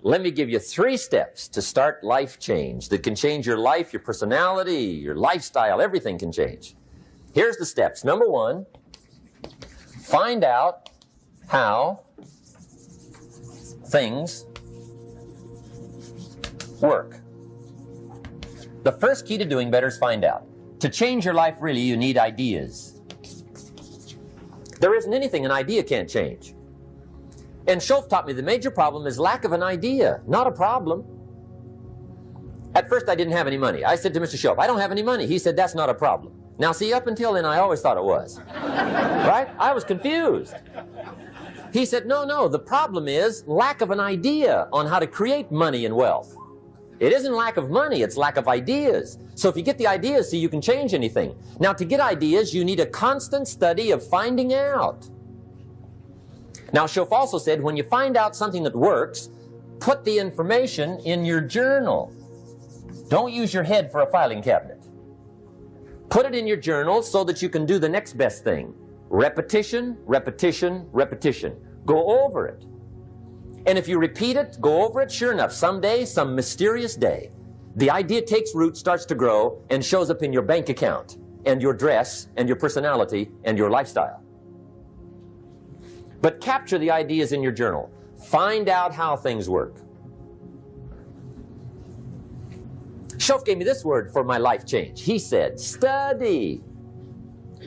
Let me give you 3 steps to start life change that can change your life, your personality, your lifestyle, everything can change. Here's the steps. Number 1, find out how things work. The first key to doing better is find out. To change your life, really, you need ideas. There isn't anything an idea can't change. And Schoff taught me the major problem is lack of an idea, not a problem. At first, I didn't have any money. I said to Mr. Schoff, I don't have any money. He said, that's not a problem. Now, see, up until then, I always thought it was. Right? I was confused. He said, no, the problem is lack of an idea on how to create money and wealth. It isn't lack of money, it's lack of ideas. So if you get the ideas, see, you can change anything. Now, to get ideas, you need a constant study of finding out. Now, Schoff also said, when you find out something that works, put the information in your journal. Don't use your head for a filing cabinet. Put it in your journal so that you can do the next best thing. Repetition, repetition, repetition. Go over it. And if you repeat it, go over it, sure enough, someday, some mysterious day, the idea takes root, starts to grow, and shows up in your bank account, and your dress, and your personality, and your lifestyle. But capture the ideas in your journal. Find out how things work. Schoff gave me this word for my life change. He said, study.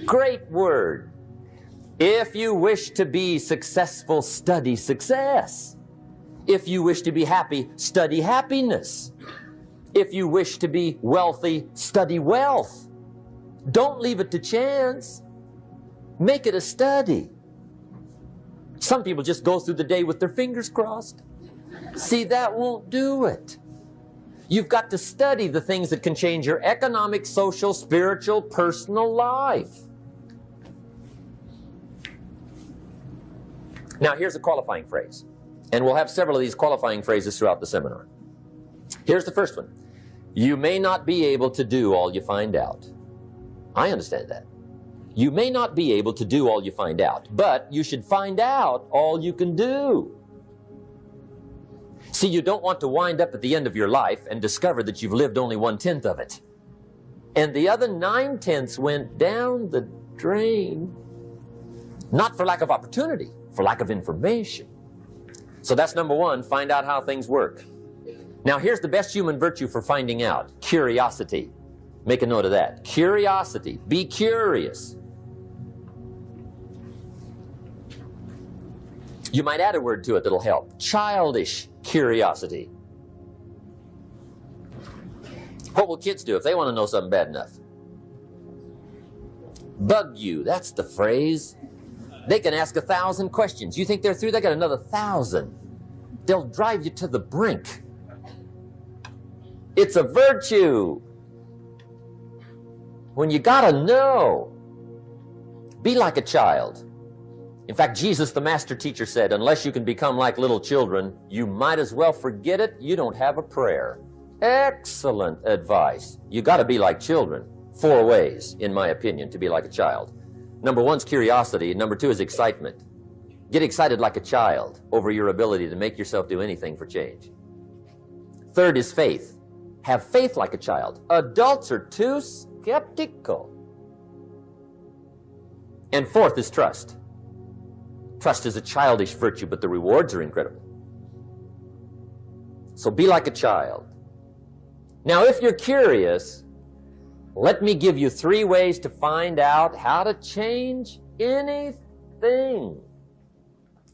Great word. If you wish to be successful, study success. If you wish to be happy, study happiness. If you wish to be wealthy, study wealth. Don't leave it to chance. Make it a study. Some people just go through the day with their fingers crossed. See, that won't do it. You've got to study the things that can change your economic, social, spiritual, personal life. Now, here's a qualifying phrase. And we'll have several of these qualifying phrases throughout the seminar. Here's the first one. You may not be able to do all you find out. I understand that. You may not be able to do all you find out, but you should find out all you can do. See, you don't want to wind up at the end of your life and discover that you've lived only 1/10 of it. And the other 9/10 went down the drain. Not for lack of opportunity, for lack of information. So that's number 1, find out how things work. Now here's the best human virtue for finding out, curiosity. Make a note of that. Curiosity. Be curious. You might add a word to it that'll help. Childish curiosity. What will kids do if they want to know something bad enough? Bug you. That's the phrase. They can ask 1,000 questions. You think they're through? They got another 1,000. They'll drive you to the brink. It's a virtue. When you gotta know, be like a child. In fact, Jesus, the master teacher, said, unless you can become like little children, you might as well forget it. You don't have a prayer. Excellent advice. You gotta be like children. 4 ways, in my opinion, to be like a child. Number 1 is curiosity. Number 2 is excitement. Get excited like a child over your ability to make yourself do anything for change. 3rd is faith. Have faith like a child. Adults are too skeptical. And 4th is trust. Trust is a childish virtue, but the rewards are incredible. So be like a child. Now, if you're curious, let me give you 3 ways to find out how to change anything.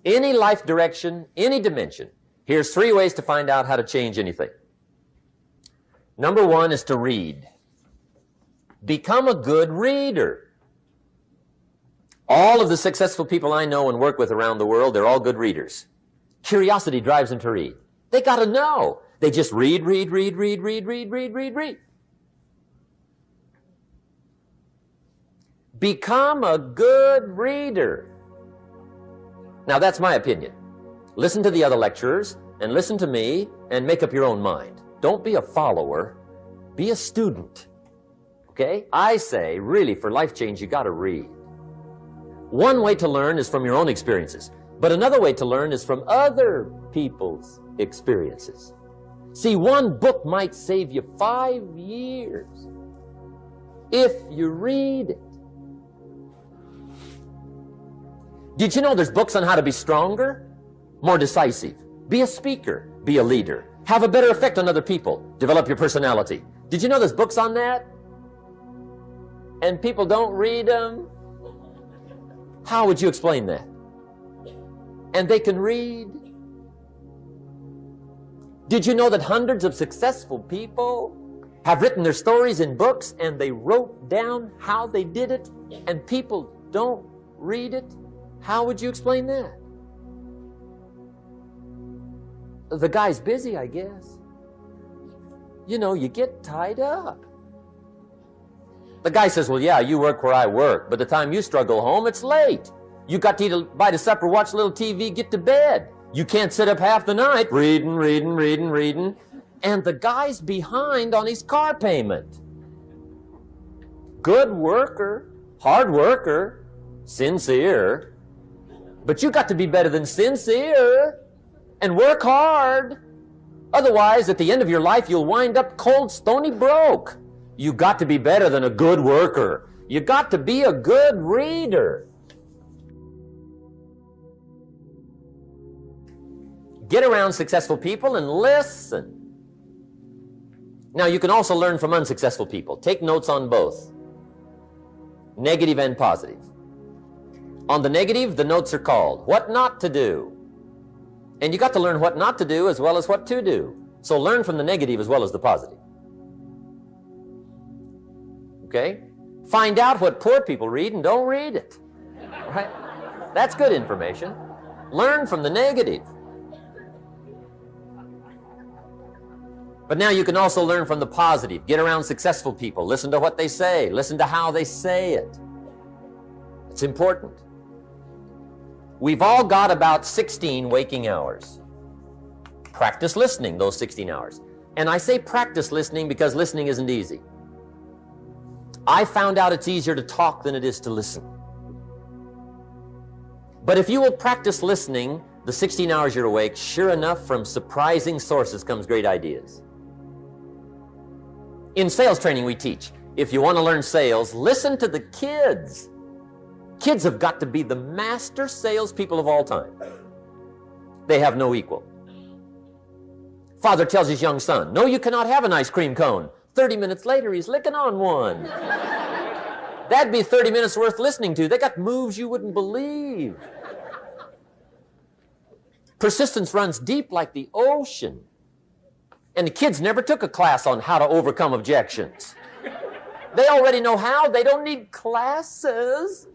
Any life direction, any dimension. Here's 3 ways to find out how to change anything. Number 1 is to read. Become a good reader. All of the successful people I know and work with around the world, they're all good readers. Curiosity drives them to read. They got to know. They just read. Become a good reader. Now, that's my opinion. Listen to the other lecturers and listen to me and make up your own mind. Don't be a follower. Be a student. Okay? I say, really, for life change, you got to read. One way to learn is from your own experiences. But another way to learn is from other people's experiences. See, one book might save you 5 years if you read it. Did you know there's books on how to be stronger, more decisive, be a speaker, be a leader, have a better effect on other people, develop your personality? Did you know there's books on that? And people don't read them? How would you explain that? And they can read. Did you know that hundreds of successful people have written their stories in books and they wrote down how they did it and people don't read it? How would you explain that? The guy's busy, I guess. You know, you get tied up. The guy says, well, yeah, you work where I work. By the time you struggle home, it's late. You got to eat a bite of supper, watch a little TV, get to bed. You can't sit up half the night reading. And the guy's behind on his car payment. Good worker, hard worker, sincere. But you got to be better than sincere and work hard. Otherwise, at the end of your life, you'll wind up cold, stony broke. You got to be better than a good worker. You got to be a good reader. Get around successful people and listen. Now, you can also learn from unsuccessful people. Take notes on both, negative and positive. On the negative, the notes are called What Not to Do. And you got to learn what not to do as well as what to do. So learn from the negative as well as the positive. Okay? Find out what poor people read and don't read it. Right? That's good information. Learn from the negative. But now you can also learn from the positive. Get around successful people. Listen to what they say. Listen to how they say it. It's important. We've all got about 16 waking hours. Practice listening those 16 hours. And I say practice listening because listening isn't easy. I found out it's easier to talk than it is to listen. But if you will practice listening the 16 hours you're awake, sure enough, from surprising sources comes great ideas. In sales training we teach, if you want to learn sales, listen to the kids. Kids have got to be the master salespeople of all time. They have no equal. Father tells his young son, no, you cannot have an ice cream cone. 30 minutes later, he's licking on one. That'd be 30 minutes worth listening to. They got moves you wouldn't believe. Persistence runs deep like the ocean. And the kids never took a class on how to overcome objections. They already know how. They don't need classes.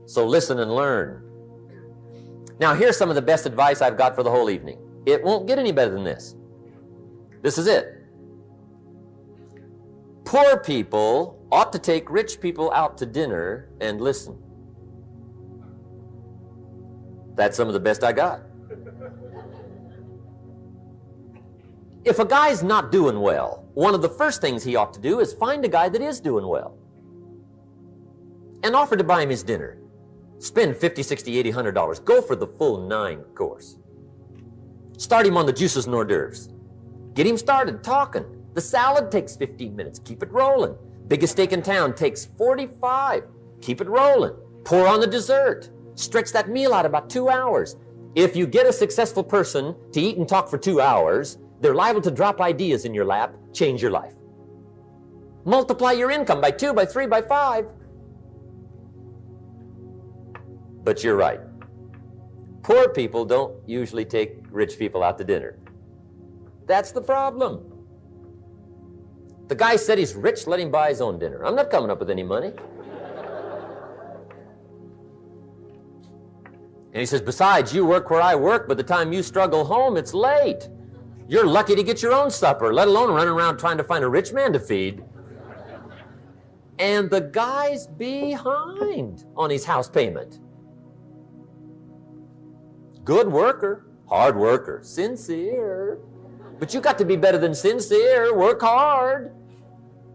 So listen and learn. Now, here's some of the best advice I've got for the whole evening. It won't get any better than this. This is it. Poor people ought to take rich people out to dinner and listen. That's some of the best I got. If a guy's not doing well, one of the first things he ought to do is find a guy that is doing well and offer to buy him his dinner. Spend $50, $60, $80, $100. Go for the full 9 course. Start him on the juices and hors d'oeuvres. Get him started talking. The salad takes 15 minutes. Keep it rolling. Biggest steak in town takes 45. Keep it rolling. Pour on the dessert. Stretch that meal out about 2 hours. If you get a successful person to eat and talk for 2 hours, they're liable to drop ideas in your lap, change your life. Multiply your income by 2, by 3, by 5. But you're right. Poor people don't usually take rich people out to dinner. That's the problem. The guy said he's rich, let him buy his own dinner. I'm not coming up with any money. And he says, besides, you work where I work. By the time you struggle home, it's late. You're lucky to get your own supper, let alone running around trying to find a rich man to feed. And the guy's behind on his house payment. Good worker, hard worker, sincere. But you got to be better than sincere. Work hard.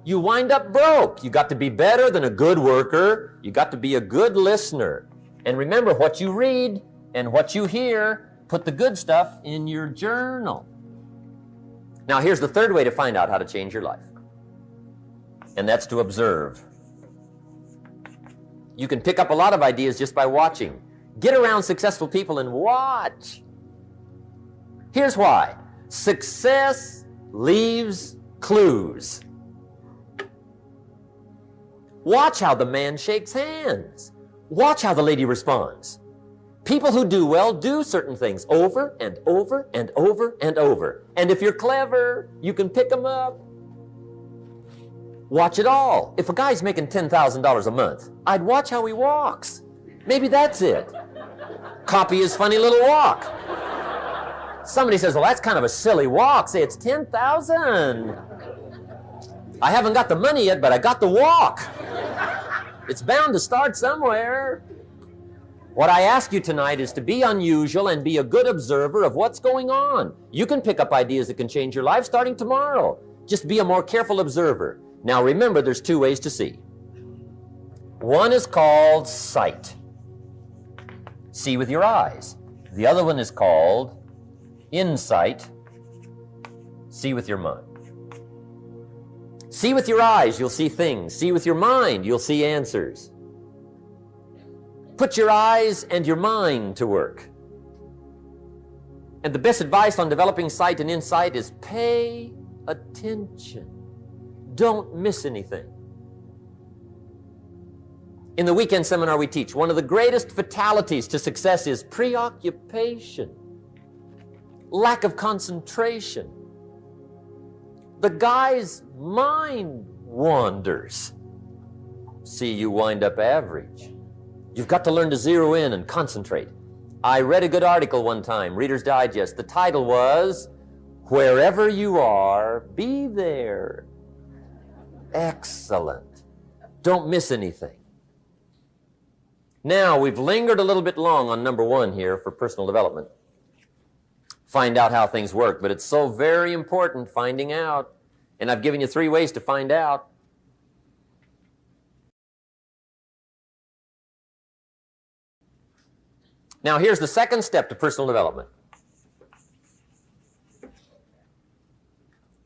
You wind up broke. You got to be better than a good worker. You got to be a good listener. And remember, what you read and what you hear, put the good stuff in your journal. Now, here's the third way to find out how to change your life, and that's to observe. You can pick up a lot of ideas just by watching. Get around successful people and watch. Here's why. Success leaves clues. Watch how the man shakes hands. Watch how the lady responds. People who do well do certain things over and over and over and over. And if you're clever, you can pick them up. Watch it all. If a guy's making $10,000 a month, I'd watch how he walks. Maybe that's it. Copy his funny little walk. Somebody says, well, that's kind of a silly walk. Say, it's 10,000. I haven't got the money yet, but I got the walk. It's bound to start somewhere. What I ask you tonight is to be unusual and be a good observer of what's going on. You can pick up ideas that can change your life starting tomorrow. Just be a more careful observer. Now remember, there's two ways to see. One is called sight. See with your eyes. The other one is called insight. See with your mind. See with your eyes, you'll see things. See with your mind, you'll see answers. Put your eyes and your mind to work. And the best advice on developing sight and insight is pay attention. Don't miss anything. In the weekend seminar we teach, one of the greatest fatalities to success is preoccupation, lack of concentration. The guy's mind wanders. See, you wind up average. You've got to learn to zero in and concentrate. I read a good article one time, Reader's Digest. The title was, Wherever You Are, Be There. Excellent. Don't miss anything. Now, we've lingered a little bit long on number one here for personal development. Find out how things work, but it's so very important finding out. And I've given you 3 ways to find out. Now, here's the second step to personal development.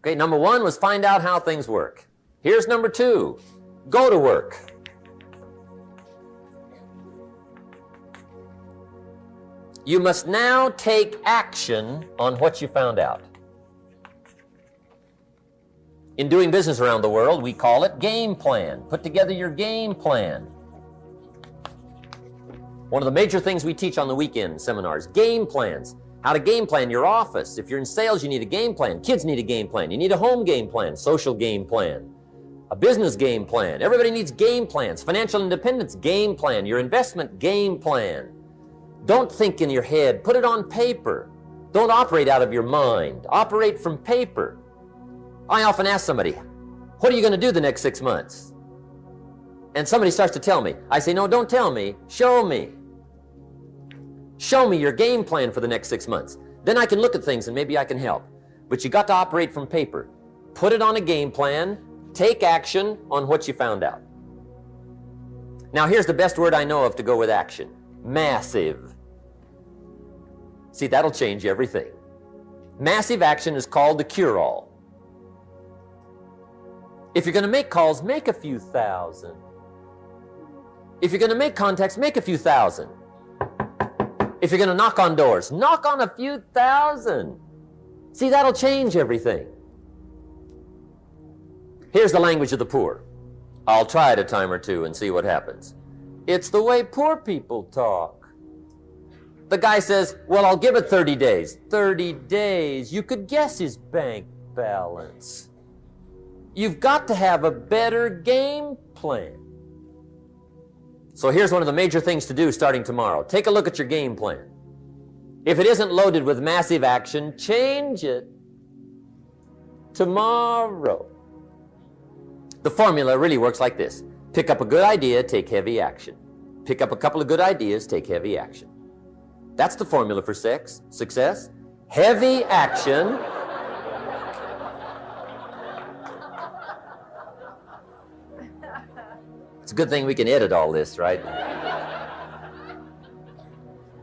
Okay, number 1 was find out how things work. Here's number 2, go to work. You must now take action on what you found out. In doing business around the world, we call it game plan. Put together your game plan. One of the major things we teach on the weekend seminars, game plans. How to game plan your office. If you're in sales, you need a game plan. Kids need a game plan. You need a home game plan, social game plan, a business game plan. Everybody needs game plans. Financial independence, game plan. Your investment, game plan. Don't think in your head. Put it on paper. Don't operate out of your mind. Operate from paper. I often ask somebody, what are you going to do the next 6 months? And somebody starts to tell me. I say, no, don't tell me. Show me. Show me your game plan for the next 6 months. Then I can look at things and maybe I can help. But you got to operate from paper. Put it on a game plan. Take action on what you found out. Now here's the best word I know of to go with action. Massive. See, that'll change everything. Massive action is called the cure-all. If you're going to make calls, make a few thousand. If you're going to make contacts, make a few thousand. If you're going to knock on doors, knock on a few thousand. See, that'll change everything. Here's the language of the poor. I'll try it a time or two and see what happens. It's the way poor people talk. The guy says, well, I'll give it 30 days. 30 days. You could guess his bank balance. You've got to have a better game plan. So here's one of the major things to do starting tomorrow. Take a look at your game plan. If it isn't loaded with massive action, change it tomorrow. The formula really works like this. Pick up a good idea, take heavy action. Pick up a couple of good ideas, take heavy action. That's the formula for success. Heavy action. It's a good thing we can edit all this, right?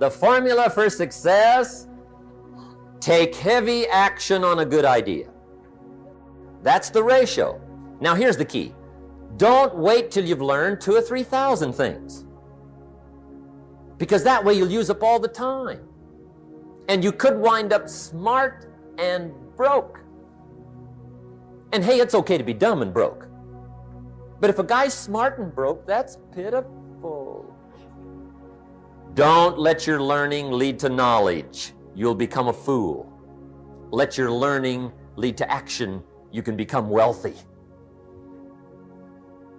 The formula for success: take heavy action on a good idea. That's the ratio. Now here's the key. Don't wait till you've learned 2,000 or 3,000 things, because that way you'll use up all the time. And you could wind up smart and broke. And hey, it's okay to be dumb and broke. But if a guy's smart and broke, that's pitiful. Don't let your learning lead to knowledge. You'll become a fool. Let your learning lead to action. You can become wealthy.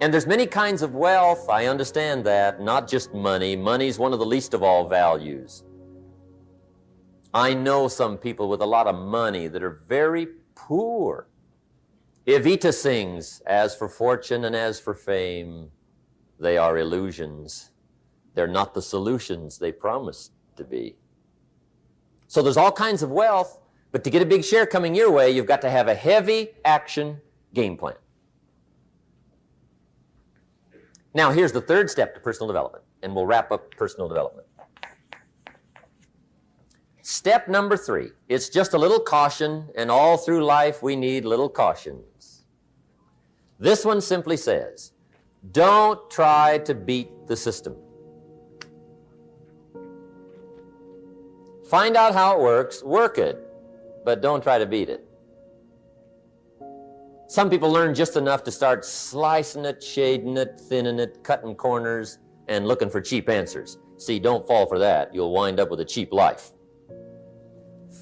And there's many kinds of wealth. I understand that. Not just money. Money's one of the least of all values. I know some people with a lot of money that are very poor. Evita sings, "As for fortune and as for fame, they are illusions. They're not the solutions they promised to be." So there's all kinds of wealth, but to get a big share coming your way, you've got to have a heavy action game plan. Now, here's the third step to personal development, and we'll wrap up personal development. Step number 3, it's just a little caution, and all through life we need little cautions. This one simply says, don't try to beat the system. Find out how it works, work it, but don't try to beat it. Some people learn just enough to start slicing it, shading it, thinning it, cutting corners, and looking for cheap answers. See, don't fall for that. You'll wind up with a cheap life.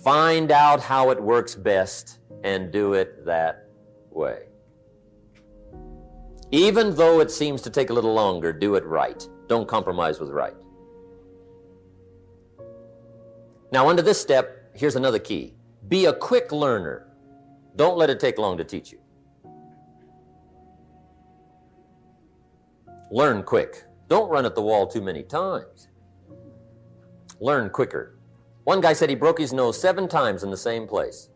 Find out how it works best and do it that way. Even though it seems to take a little longer, do it right. Don't compromise with right. Now, under this step, here's another key. Be a quick learner. Don't let it take long to teach you. Learn quick. Don't run at the wall too many times. Learn quicker. One guy said he broke his nose 7 times in the same place.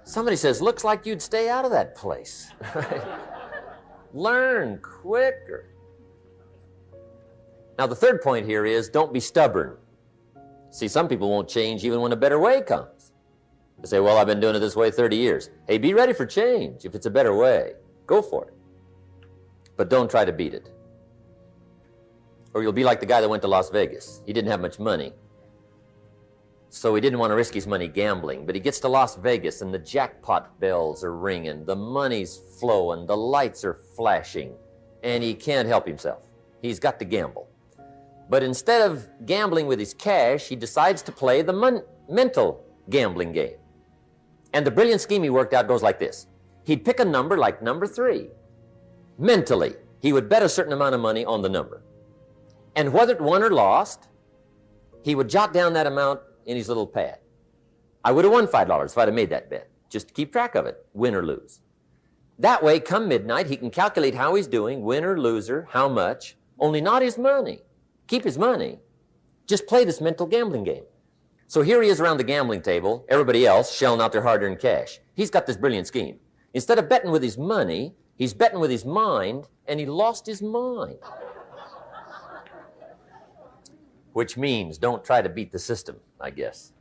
Somebody says, looks like you'd stay out of that place. Learn quicker. Now, the third point here is don't be stubborn. See, some people won't change even when a better way comes. They say, well, I've been doing it this way 30 years. Hey, be ready for change. If it's a better way, go for it. But don't try to beat it. Or you'll be like the guy that went to Las Vegas. He didn't have much money, so he didn't want to risk his money gambling. But he gets to Las Vegas and the jackpot bells are ringing, the money's flowing, the lights are flashing, and he can't help himself. He's got to gamble. But instead of gambling with his cash, he decides to play the mental gambling game. And the brilliant scheme he worked out goes like this. He'd pick a number like number 3. Mentally, he would bet a certain amount of money on the number. And whether it won or lost, he would jot down that amount in his little pad. I would have won $5 if I'd have made that bet, just to keep track of it, win or lose. That way, come midnight, he can calculate how he's doing, win or loser, how much, only not his money. Keep his money. Just play this mental gambling game. So here he is around the gambling table, everybody else shelling out their hard-earned cash. He's got this brilliant scheme. Instead of betting with his money, he's betting with his mind, and he lost his mind. Which means don't try to beat the system, I guess.